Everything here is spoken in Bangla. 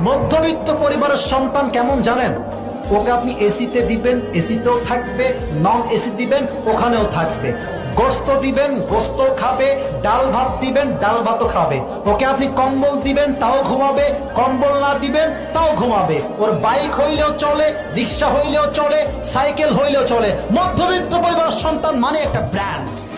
মধ্যবিত্ত পরিবারের সন্তান কেমন জানেন? ওকে আপনি এসিতে দিবেন, এসিতেও থাকবে, নন এসি দিবেন, ওখানেও থাকবে। গোস্ত দিবেন, গোস্ত খাবে, ডাল ভাত দিবেন, ডাল ভাতও খাবে। ওকে আপনি কম্বল দিবেন, তাও ঘুমাবে, কম্বল না দিবেন তাও ঘুমাবে। ওর বাইক হইলেও চলে, রিক্সা হইলেও চলে, সাইকেল হইলেও চলে। মধ্যবিত্ত পরিবারের সন্তান মানে একটা ব্র্যান্ড।